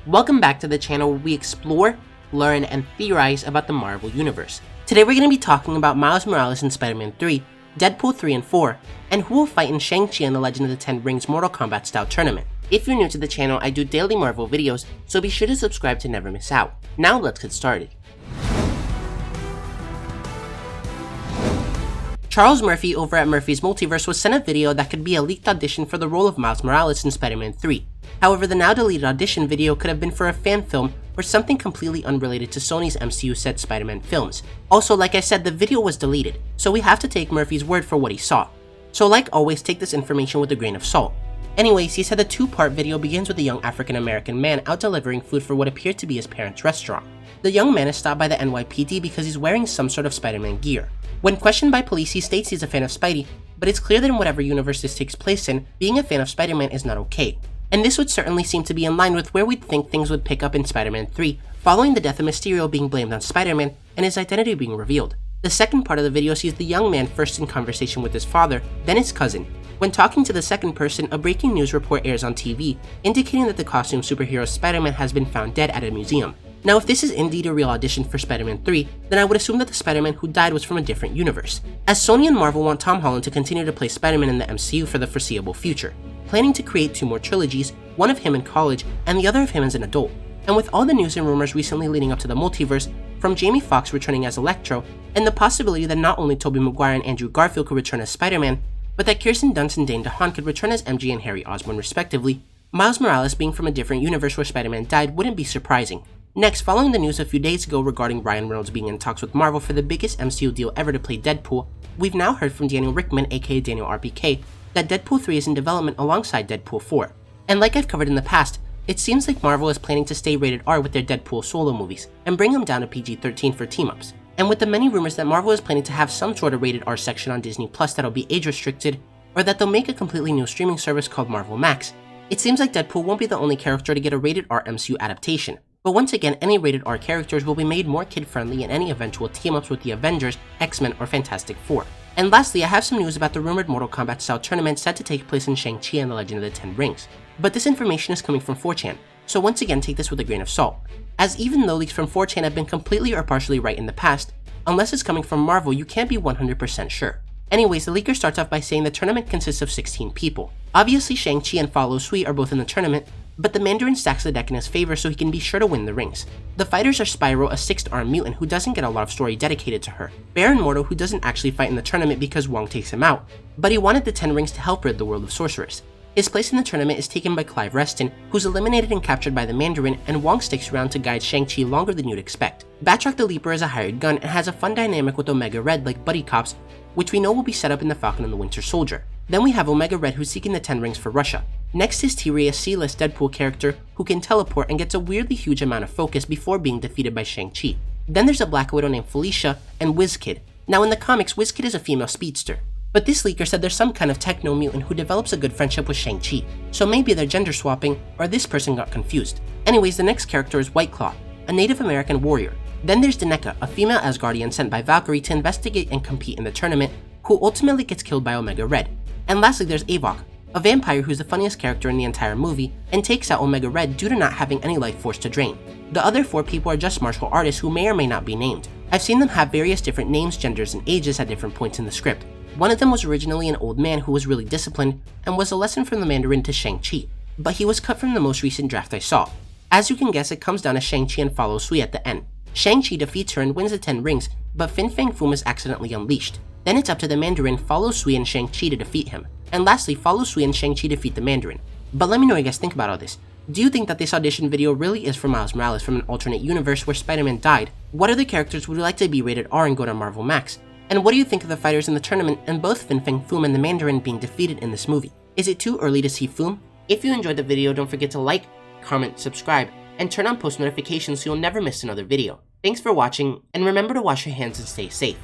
Welcome back to the channel where we explore, learn, and theorize about the Marvel Universe. Today we're going to be talking about Miles Morales in Spider-Man 3, Deadpool 3 and 4, and who will fight in Shang-Chi and the Legend of the Ten Rings Mortal Kombat style tournament. If you're new to the channel, I do daily Marvel videos, so be sure to subscribe to never miss out. Now let's get started. Charles Murphy over at Murphy's Multiverse was sent a video that could be a leaked audition for the role of Miles Morales in Spider-Man 3. However, the now deleted audition video could have been for a fan film or something completely unrelated to Sony's MCU-set Spider-Man films. Also, like I said, the video was deleted, so we have to take Murphy's word for what he saw. So like always, take this information with a grain of salt. Anyways, he said the two-part video begins with a young African-American man out delivering food for what appeared to be his parents' restaurant. The young man is stopped by the NYPD because he's wearing some sort of Spider-Man gear. When questioned by police, he states he's a fan of Spidey, but it's clear that in whatever universe this takes place in, being a fan of Spider-Man is not okay. And this would certainly seem to be in line with where we'd think things would pick up in Spider-Man 3, following the death of Mysterio being blamed on Spider-Man and his identity being revealed. The second part of the video sees the young man first in conversation with his father, then his cousin. When talking to the second person, a breaking news report airs on TV, indicating that the costume superhero Spider-Man has been found dead at a museum. Now, if this is indeed a real audition for Spider-Man 3, then I would assume that the Spider-Man who died was from a different universe, as Sony and Marvel want Tom Holland to continue to play Spider-Man in the MCU for the foreseeable future, planning to create 2 more trilogies, one of him in college and the other of him as an adult. And with all the news and rumors recently leading up to the Multiverse, from Jamie Foxx returning as Electro, and the possibility that not only Tobey Maguire and Andrew Garfield could return as Spider-Man, but that Kirsten Dunst and Dane DeHaan could return as MJ and Harry Osborn respectively, Miles Morales being from a different universe where Spider-Man died wouldn't be surprising. Next, following the news a few days ago regarding Ryan Reynolds being in talks with Marvel for the biggest MCU deal ever to play Deadpool, we've now heard from Daniel Ricthman, aka Daniel RPK, that Deadpool 3 is in development alongside Deadpool 4. And like I've covered in the past, it seems like Marvel is planning to stay rated R with their Deadpool solo movies, and bring them down to PG-13 for team-ups. And with the many rumors that Marvel is planning to have some sort of rated R section on Disney Plus that'll be age-restricted, or that they'll make a completely new streaming service called Marvel Max, it seems like Deadpool won't be the only character to get a rated R MCU adaptation. But once again, any rated R characters will be made more kid-friendly in any eventual team-ups with the Avengers, X-Men, or Fantastic Four. And lastly, I have some news about the rumored Mortal Kombat style tournament set to take place in Shang-Chi and the Legend of the Ten Rings. But this information is coming from 4chan, so once again take this with a grain of salt, as even though leaks from 4chan have been completely or partially right in the past, unless it's coming from Marvel, you can't be 100% sure. Anyways, the leaker starts off by saying the tournament consists of 16 people. Obviously, Shang-Chi and Fah Lo Suee are both in the tournament, but the Mandarin stacks the deck in his favor so he can be sure to win the rings. The fighters are Spyro, a 6th-armed mutant who doesn't get a lot of story dedicated to her, Baron Mordo, who doesn't actually fight in the tournament because Wong takes him out, but he wanted the 10 rings to help rid the world of sorcerers. His place in the tournament is taken by Clive Reston, who's eliminated and captured by the Mandarin, and Wong sticks around to guide Shang-Chi longer than you'd expect. Batroc the Leaper is a hired gun and has a fun dynamic with Omega Red like buddy cops, which we know will be set up in the Falcon and the Winter Soldier. Then we have Omega Red, who's seeking the 10 rings for Russia. Next is T-Ray, a C-list Deadpool character who can teleport and gets a weirdly huge amount of focus before being defeated by Shang-Chi. Then there's a Black Widow named Felicia and Whiz Kid. Now in the comics, Whiz Kid is a female speedster, but this leaker said there's some kind of techno mutant who develops a good friendship with Shang-Chi, so maybe they're gender swapping, or this person got confused. Anyways, the next character is White Claw, a Native American warrior. Then there's Deneka, a female Asgardian sent by Valkyrie to investigate and compete in the tournament, who ultimately gets killed by Omega Red. And lastly, there's Avok, a vampire who's the funniest character in the entire movie and takes out Omega Red due to not having any life force to drain. The other 4 people are just martial artists who may or may not be named. I've seen them have various different names, genders, and ages at different points in the script. One of them was originally an old man who was really disciplined and was a lesson from the Mandarin to Shang-Chi, but he was cut from the most recent draft I saw. As you can guess, it comes down to Shang-Chi and Fah Lo Suee at the end. Shang-Chi defeats her and wins the 10 rings, but Fin Fang Foom is accidentally unleashed. Then it's up to the Mandarin, Fah Lo Suee, and Shang-Chi to defeat him. And lastly, Fah Lo Suee and Shang-Chi defeat the Mandarin. But let me know what you guys think about all this. Do you think that this audition video really is for Miles Morales from an alternate universe where Spider-Man died? What other characters would you like to be rated R and go to Marvel Max? And what do you think of the fighters in the tournament and both Fin Fang Foom and the Mandarin being defeated in this movie? Is it too early to see Foom? If you enjoyed the video, don't forget to like, comment, subscribe, and turn on post notifications so you'll never miss another video. Thanks for watching, and remember to wash your hands and stay safe.